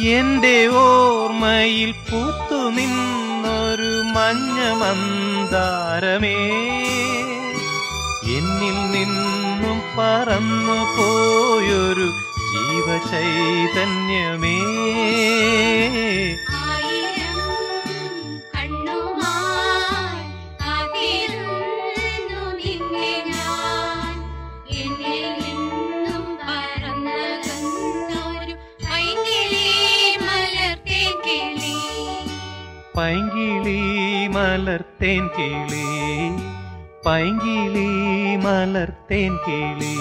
എന്റെ ഓർമ്മയിൽ പൂത്തു നിന്നൊരു മഞ്ഞ മന്ദാരമേ, എന്നിൽ നിന്നും പറന്നു പോയൊരു ജീവചൈതന്യമേ. പൈങ്കിളി മലർത്തേൻ കിളി, പൈങ്കിളി മലർത്തേൻ കിളി.